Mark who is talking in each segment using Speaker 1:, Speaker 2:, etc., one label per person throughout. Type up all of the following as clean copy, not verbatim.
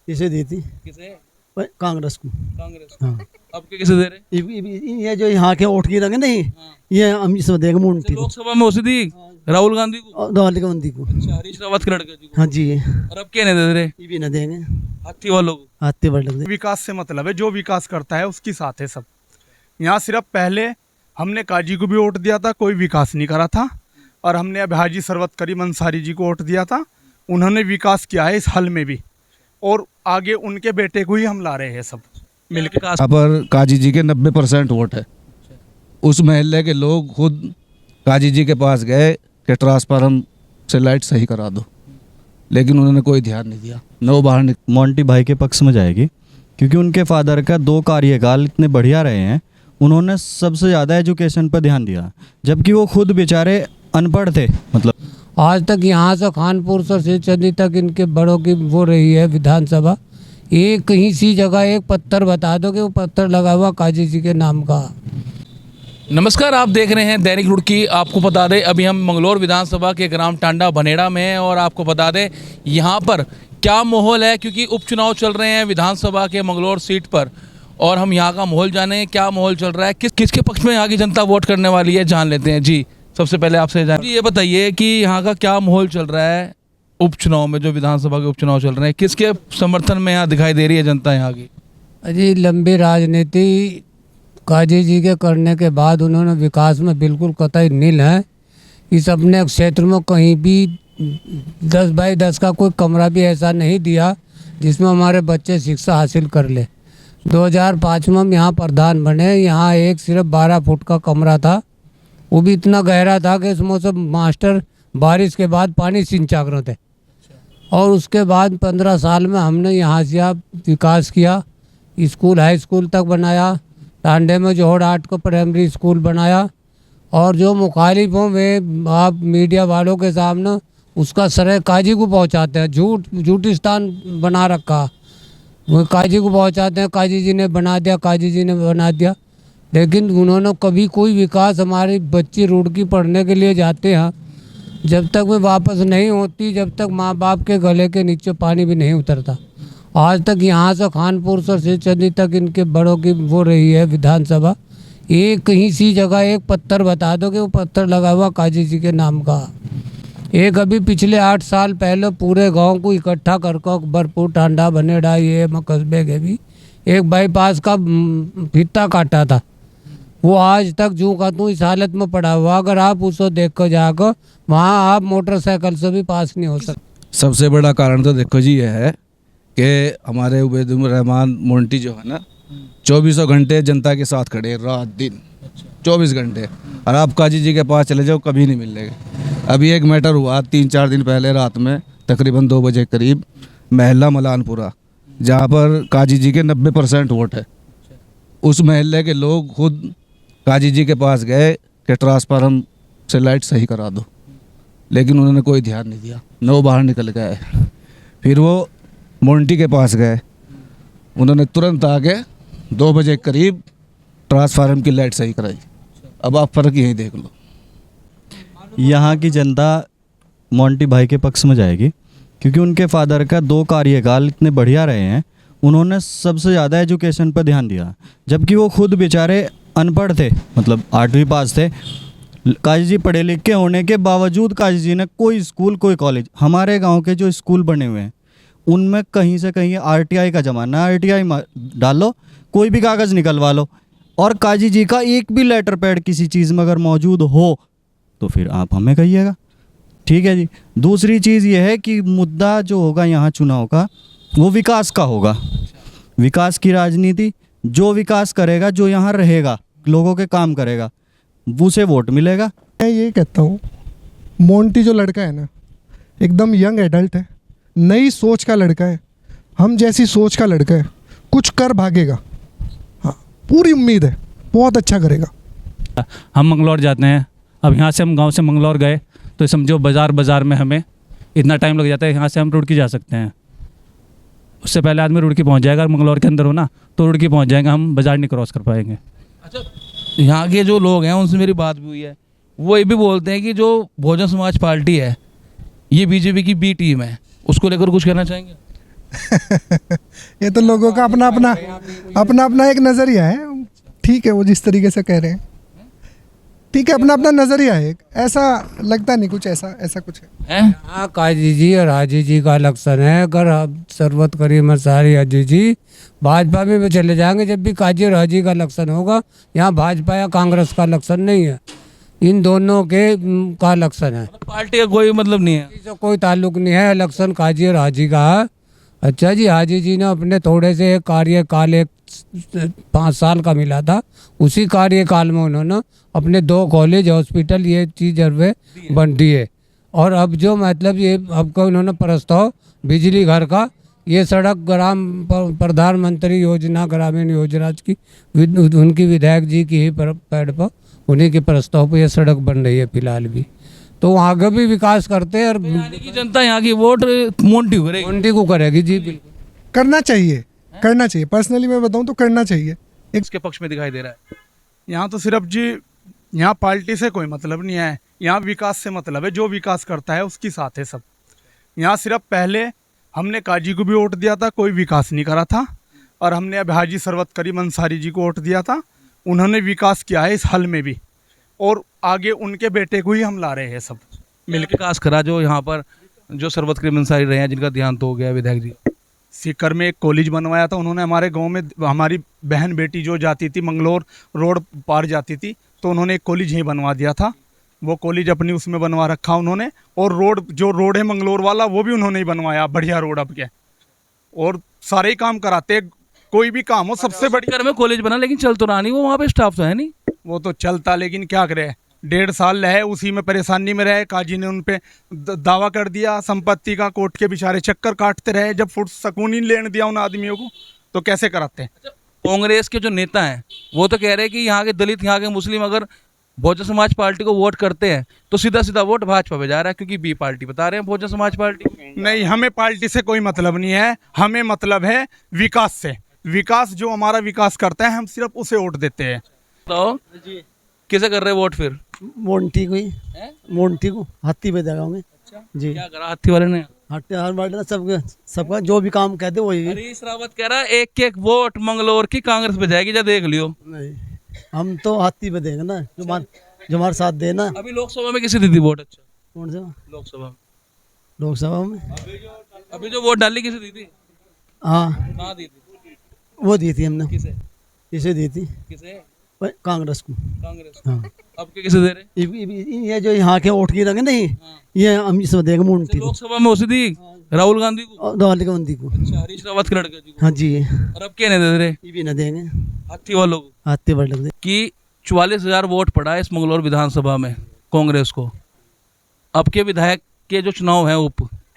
Speaker 1: इसे दी थी
Speaker 2: किसे?
Speaker 1: कांग्रेस को।
Speaker 2: कांग्रेस को।
Speaker 1: हाँ
Speaker 2: अब के किसे दे रहे?
Speaker 1: ये जो यहाँ के वोट की रंग नहीं,
Speaker 2: हाँ।
Speaker 1: ये हम इस देंगे मुंटी को,
Speaker 2: लोकसभा में उसे दी राहुल गांधी को।
Speaker 1: राहुल गांधी को।
Speaker 2: अच्छा, हरीश रावत के लड़के जी को।
Speaker 1: हाँ जी,
Speaker 2: और अब क्या नहीं दे रहे?
Speaker 1: ये भी न देंगे,
Speaker 2: हाथी वालों को।
Speaker 1: हाथी बढ़ लग
Speaker 3: विकास से मतलब है, जो विकास करता है उसकी साथ है सब। यहाँ सिर्फ पहले हमने काजी को भी वोट दिया था, कोई विकास नहीं करा था, और हमने अब हाजी सरवत करीम अंसारी जी को वोट दिया था, उन्होंने विकास किया है इस हल में भी, और आगे उनके बेटे को ही हम ला रहे हैं सब मिलकर।
Speaker 2: विकास
Speaker 4: यहाँ पर काजी जी के 90% वोट है। उस महल्ले के लोग खुद काजी जी के पास गए कि ट्रांसफार्मर से लाइट सही करा दो, लेकिन उन्होंने कोई ध्यान नहीं दिया। वो बाहर
Speaker 5: मोंटी भाई के पक्ष में जाएगी, क्योंकि उनके फादर का 2 कार्यकाल इतने बढ़िया रहे हैं। उन्होंने सबसे ज़्यादा एजुकेशन पर ध्यान दिया, जबकि वो खुद बेचारे अनपढ़ थे। मतलब
Speaker 6: आज तक यहाँ से खानपुर से सिरचंदी तक इनके बड़ों की वो रही है विधानसभा। एक कहीं सी जगह एक पत्थर बता दो कि वो पत्थर लगा हुआ काजी जी के नाम का।
Speaker 2: नमस्कार, आप देख रहे हैं दैनिक रुड़की। आपको बता दें अभी हम मंगलौर विधानसभा के ग्राम टांडा भनेड़ा में हैं, और आपको बता दें यहाँ पर क्या माहौल है, क्योंकि उपचुनाव चल रहे हैं विधानसभा के मंगलौर सीट पर, और हम यहाँ का माहौल जाने क्या माहौल चल रहा है, किसके पक्ष में यहाँ की जनता वोट करने वाली है, जान लेते हैं। जी, सबसे पहले आपसे ये बताइए कि यहाँ का क्या माहौल चल रहा है उपचुनाव में, जो विधानसभा के उपचुनाव चल रहे हैं, किसके समर्थन में यहाँ दिखाई दे रही है जनता यहाँ की?
Speaker 6: अजी लंबी राजनीति काजी जी के करने के बाद उन्होंने विकास में बिल्कुल कतई नील है। इस अपने क्षेत्र में कहीं भी 10 बाई 10 का कोई कमरा भी ऐसा नहीं दिया जिसमें हमारे बच्चे शिक्षा हासिल कर ले। 2005 में हम यहाँ प्रधान बने, यहाँ एक सिर्फ 12 फुट का कमरा था, वो भी इतना गहरा था कि उसमें सब मास्टर बारिश के बाद पानी सिंचा करते थे। और उसके बाद 15 साल में हमने यहाँ से आप विकास किया, स्कूल हाई स्कूल तक बनाया, टांडे में जोड़ 8 को प्राइमरी स्कूल बनाया, और जो मुखालिफों में आप मीडिया वालों के सामने उसका श्रेय काजी को पहुँचाते हैं, झूठिस्तान बना रखा, वो काजी को पहुँचाते हैं, काजी जी ने बना दिया, काजी जी ने बना दिया। लेकिन उन्होंने कभी कोई विकास, हमारी बच्ची रुड़की पढ़ने के लिए जाते हैं, जब तक वे वापस नहीं होती, जब तक माँ बाप के गले के नीचे पानी भी नहीं उतरता। आज तक यहाँ से खानपुर से सिरचंदी तक इनके बड़ों की वो रही है विधानसभा। एक कहीं सी जगह एक पत्थर बता दो कि वो पत्थर लगा हुआ काजी जी के नाम का। एक अभी पिछले 8 साल पहले पूरे गांव को इकट्ठा करके अकबरपुर, टांडा, भनेड़ा, ये कस्बे के भी एक बाईपास का फीता काटा था, वो आज तक जूँ का तू इस हालत में पड़ा हुआ। अगर आप उसको देख कर जाकर वहाँ आप मोटरसाइकिल से भी पास नहीं हो सकते।
Speaker 4: सबसे बड़ा कारण तो देखो जी ये है कि हमारे उबैदुर रहमान मोंटी जो है ना, 24 घंटे जनता के साथ खड़े, रात दिन 24 घंटे। और आप काजी जी के पास चले जाओ, कभी नहीं मिलेंगे। अभी एक मैटर हुआ 3-4 दिन पहले रात में, तकरीबन 2 बजे करीब, महल्ला मलानपुरा, जहाँ पर काजी जी के 90% वोट है। उस महल्ले के लोग खुद काजी जी के पास गए कि ट्रांसफार्मर से लाइट सही करा दो, लेकिन उन्होंने कोई ध्यान नहीं दिया। वो बाहर निकल गए। फिर वो मोंटी के पास गए, उन्होंने तुरंत आके 2 बजे करीब ट्रांसफार्मर की लाइट सही कराई। अब आप फ़र्क यही देख लो।
Speaker 5: यहाँ की जनता मोंटी भाई के पक्ष में जाएगी, क्योंकि उनके फादर का 2 कार्यकाल इतने बढ़िया रहे हैं। उन्होंने सबसे ज़्यादा एजुकेशन पर ध्यान दिया, जबकि वो खुद बेचारे अनपढ़ थे, मतलब 8वीं पास थे। काजी जी पढ़े लिखे होने के बावजूद काजी जी ने कोई स्कूल, कोई कॉलेज, हमारे गांव के जो स्कूल बने हुए हैं उनमें कहीं से कहीं RTI का ज़माना, RTI डालो, कोई भी कागज़ निकलवा लो, और काजी जी का एक भी लेटर पैड किसी चीज़ में अगर मौजूद हो तो फिर आप हमें कहिएगा, ठीक है जी। दूसरी चीज़ ये है कि मुद्दा जो होगा यहाँ चुनाव का, वो विकास का होगा। विकास की राजनीति, जो विकास करेगा, जो यहाँ रहेगा, लोगों के काम करेगा, उसे वोट मिलेगा।
Speaker 7: मैं ये कहता हूँ, मोंटी जो लड़का है ना, एकदम यंग एडल्ट है, नई सोच का लड़का है, हम जैसी सोच का लड़का है, कुछ कर भागेगा। हाँ, पूरी उम्मीद है, बहुत अच्छा करेगा।
Speaker 8: हम मंगलौर जाते हैं, अब यहाँ से हम गांव से मंगलौर गए तो समझो बाज़ार में हमें इतना टाइम लग जाता है। यहाँ से हम रुड़की जा सकते हैं, उससे पहले आदमी रुड़की पहुँच जाएगा। मंगलौर के अंदर हो ना तो रुड़की पहुँच जाएगा, हम बाज़ार नहीं क्रॉस कर पाएंगे।
Speaker 2: अच्छा, यहाँ के जो लोग हैं उनसे मेरी बात भी हुई है, वो ये भी बोलते हैं कि जो बहुजन समाज पार्टी है ये बीजेपी की बी टीम है, उसको लेकर कुछ कहना चाहेंगे?
Speaker 7: ये तो लोगों का अपना अपना एक नज़रिया है। ठीक है, वो जिस तरीके से कह रहे हैं ठीक है, अपना अपना नज़रिया है। ऐसा लगता नहीं कुछ ऐसा कुछ है।
Speaker 6: हाँ, काजी जी और हाजी जी का इलेक्शन है। अगर अब सरबत करीम अंसारी हाजी जी भाजपा में भी चले जाएंगे, जब भी काजी और हाजी का इलेक्शन होगा, यहाँ भाजपा या कांग्रेस का इलेक्शन नहीं है, इन दोनों के का इलेक्शन है।
Speaker 2: पार्टी का कोई मतलब नहीं है।
Speaker 6: इससे कोई ताल्लुक नहीं है, इलेक्शन काजी और हाजी का है। अच्छा जी, हाजी जी ने अपने थोड़े से कार्यकाल 5 साल का मिला था, उसी कार्यकाल में उन्होंने अपने 2 कॉलेज, हॉस्पिटल, ये चीज़ अरबे बन दिए। और अब जो मतलब ये अब का उन्होंने प्रस्ताव बिजली घर का, ये सड़क ग्राम प्रधानमंत्री योजना, ग्रामीण योजना की उनकी विधायक जी की ही पैड पर, उन्हीं के प्रस्ताव पर ये सड़क बन रही है फिलहाल भी। तो आगे भी विकास करते हैं। और
Speaker 2: यानी कि जनता यहाँ की वोट मोंटी को करेगी।
Speaker 6: मोंटी को करेगी जी, बिल्कुल
Speaker 7: करना चाहिए। पर्सनली मैं बताऊं तो करना चाहिए।
Speaker 2: इसके पक्ष में दिखाई दे रहा है।
Speaker 3: यहाँ तो सिर्फ जी, यहाँ पार्टी से कोई मतलब नहीं है, यहाँ विकास से मतलब है। जो विकास करता है उसके साथ है सब। यहाँ सिर्फ पहले हमने काजी को भी वोट दिया था, कोई विकास नहीं करा था, और हमने अब हाजी सरवत करीम अंसारी जी को वोट दिया था, उन्होंने विकास किया है इस हल में भी, और आगे उनके बेटे को ही हम ला रहे हैं सब
Speaker 2: मिलकर। विकास करा जो यहाँ पर जो सरबत करीम अंसारी रहे हैं, जिनका देहांत हो गया विधायक जी।
Speaker 3: सीकर में एक कॉलेज बनवाया था उन्होंने। हमारे गांव में हमारी बहन बेटी जो जाती थी, मंगलोर रोड पार जाती थी, तो उन्होंने एक कॉलेज ही बनवा दिया था। वो कॉलेज अपनी उसमें बनवा रखा उन्होंने। और रोड है मंगलोर वाला, वो भी उन्होंने ही बनवाया, बढ़िया रोड अब के। और सारे ही काम कराते, कोई भी काम हो। सबसे बड़ी
Speaker 2: सीकर में कॉलेज बना, लेकिन चल तो रहा नहीं वो, वहाँ पे स्टाफ तो है नहीं।
Speaker 3: वो तो चलता, लेकिन क्या करे, 1.5 साल रहे उसी में परेशानी में रहे। काजी ने उन पे दावा कर दिया संपत्ति का, कोर्ट के बेचारे चक्कर काटते रहे। जब फुट सकून ही लेने दिया उन आदमियों को, तो कैसे कराते हैं।
Speaker 2: कांग्रेस के जो नेता हैं वो तो कह रहे हैं कि यहाँ के दलित, यहाँ के मुस्लिम अगर बहुजन समाज पार्टी को वोट करते हैं तो सीधा सीधा वोट भाजपा पे जा रहा है, क्योंकि बी पार्टी बता रहे हैं बहुजन समाज पार्टी।
Speaker 3: नहीं, हमें पार्टी से कोई मतलब नहीं है, हमें मतलब है विकास से। विकास जो हमारा विकास करता है, हम सिर्फ उसे वोट देते हैं।
Speaker 2: तो किसे कर रहे वोट फिर?
Speaker 1: मोंटी को ही, मोंटी को हाथी पे देगाओगे जी।
Speaker 2: क्या करा हाथी वाले ने?
Speaker 1: हाथी हर बार ना सबका जो भी काम कहते वही।
Speaker 2: हरीश रावत कह रहा है एक वोट मंगलोर की कांग्रेस पे जाएगी, जा देख लियो।
Speaker 1: नहीं, हम तो हाथी पे देंगे ना, जो हमारे साथ देना।
Speaker 2: अभी लोकसभा में किसी दी थी वोट? अच्छा,
Speaker 1: कौन सा?
Speaker 2: लोकसभा
Speaker 1: में
Speaker 2: अभी जो वोट डाली किसे दी थी?
Speaker 1: हाँ,
Speaker 2: कहाँ दी थी?
Speaker 1: वो दी थी हमने।
Speaker 2: किसे?
Speaker 1: किसे दी थी?
Speaker 2: किसे?
Speaker 1: कांग्रेस को।
Speaker 2: कांग्रेस।
Speaker 1: हाँ।
Speaker 2: अब के किसे दे रहे?
Speaker 1: ये जो यहाँ के वोट की रंगे नहीं, ये हम इस देंगे मोंटी को।
Speaker 2: लोकसभा में उसी दी राहुल गांधी को,
Speaker 1: राहुल गांधी को।
Speaker 2: अच्छा, हरीश रावत के लड़के जी को।
Speaker 1: हाँ जी।
Speaker 2: और अब क्या नहीं दे रहे?
Speaker 1: ये भी ना देंगे,
Speaker 2: हाथी वालों को।
Speaker 1: हाथी पर लग दे
Speaker 2: कि 44,000 वोट पड़ा है इस मंगलौर विधानसभा में कांग्रेस को। अब के विधायक के जो चुनाव है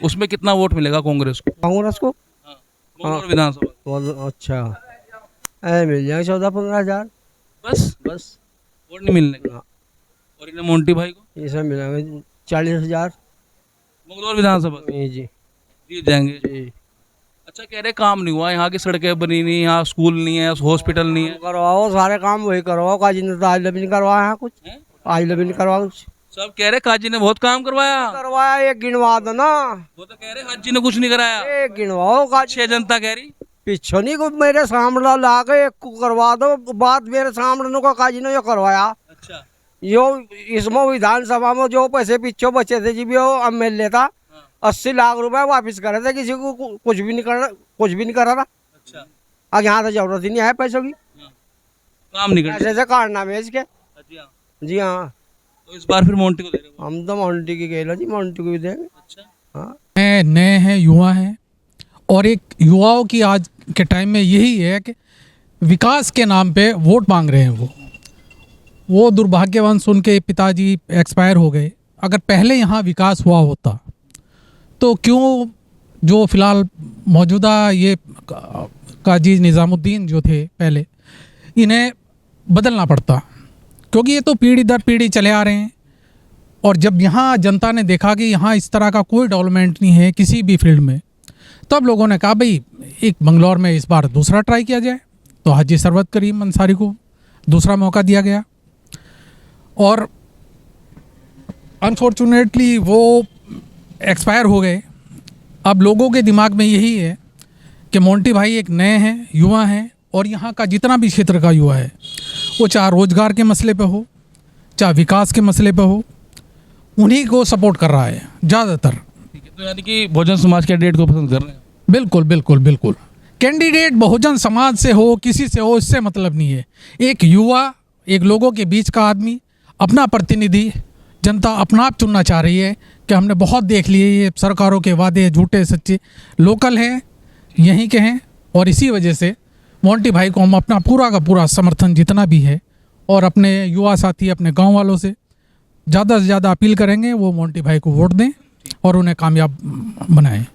Speaker 2: उसमें कितना वोट मिलेगा कांग्रेस को?
Speaker 9: कांग्रेस को
Speaker 2: मंगलौर विधानसभा।
Speaker 9: अच्छा, मिल जाएगा 14-15 हज़ार।
Speaker 2: बस वोट नहीं मिलने का। और इन्हें मोंटी भाई को
Speaker 9: ये सब मिलेगा 40,000
Speaker 2: मंगलौर विधानसभा
Speaker 9: जी
Speaker 2: जीत जाएंगे जी। अच्छा, कह रहे काम नहीं हुआ, यहाँ की सड़कें बनी नहीं, यहाँ स्कूल नहीं है, हॉस्पिटल नहीं है।
Speaker 9: करवाओ, सारे काम वही करवाओ। काजी ने तो आज भी नहीं करवाया है कुछ, आज भी नहीं करवाया कुछ।
Speaker 2: सब कह रहे काजी ने बहुत काम करवाया।
Speaker 9: एक गिनवा दो ना।
Speaker 2: वो तो कह रहे हाजी ने कुछ नहीं कराया।
Speaker 9: एक गिनवाओ काजी।
Speaker 2: 6 जनता कह रही
Speaker 9: पीछे नहीं को मेरे सामने ला के एक को करवा दो। बात मेरे सामने को काजी ने जो करवाया।
Speaker 2: अच्छा,
Speaker 9: यो इसमें विधानसभा में जो पैसे पीछे बचे थे जी, वो एमएलए था 80 लाख रुपए वापस करे थे। किसी को कुछ भी नहीं करा था।
Speaker 2: अच्छा,
Speaker 9: अब यहाँ तो जरूरत ही नहीं है पैसों की,
Speaker 2: काम नहीं करते
Speaker 9: ऐसे से काटना है इसके। जी हाँ,
Speaker 2: तो इस बार फिर मोंटी को दे रहे हो?
Speaker 9: हम तो मोंटी की कह लो जी, मोंटी को भी देंगे।
Speaker 2: अच्छा,
Speaker 9: हाँ,
Speaker 10: नए हैं, युवा हैं, और एक युवाओं की आज के टाइम में यही है कि विकास के नाम पे वोट मांग रहे हैं। वो दुर्भाग्यवंश, उनके पिताजी एक्सपायर हो गए। अगर पहले यहाँ विकास हुआ होता तो क्यों जो फ़िलहाल मौजूदा ये काजी निज़ामुद्दीन जो थे पहले, इन्हें बदलना पड़ता, क्योंकि ये तो पीढ़ी दर पीढ़ी चले आ रहे हैं। और जब यहाँ जनता ने देखा कि यहाँ इस तरह का कोई डेवलपमेंट नहीं है किसी भी फील्ड में, तब लोगों ने कहा भाई एक मंगलौर में इस बार दूसरा ट्राई किया जाए। तो हाजी सरवत करीम अंसारी को दूसरा मौका दिया गया, और अनफॉर्चुनेटली वो एक्सपायर हो गए। अब लोगों के दिमाग में यही है कि मोंटी भाई एक नए हैं, युवा हैं, और यहाँ का जितना भी क्षेत्र का युवा है, वो चाहे रोजगार के मसले पे हो, चाहे विकास के मसले पे हो, उन्हीं को सपोर्ट कर रहा है ज़्यादातर।
Speaker 2: तो यानी कि बहुजन समाज कैंडिडेट को पसंद कर रहे हैं।
Speaker 10: बिल्कुल बिल्कुल बिल्कुल। कैंडिडेट बहुजन समाज से हो, किसी से हो, इससे मतलब नहीं है। एक युवा, एक लोगों के बीच का आदमी, अपना प्रतिनिधि, जनता अपना आप चुनना चाह रही है कि हमने बहुत देख लिए ये सरकारों के वादे झूठे सच्चे। लोकल हैं, यहीं के हैं, और इसी वजह से मोंटी भाई को हम अपना पूरा का पूरा समर्थन जितना भी है, और अपने युवा साथी, अपने गांव वालों से ज़्यादा अपील करेंगे वो मोंटी भाई को वोट दें और उन्हें कामयाब बनाएं।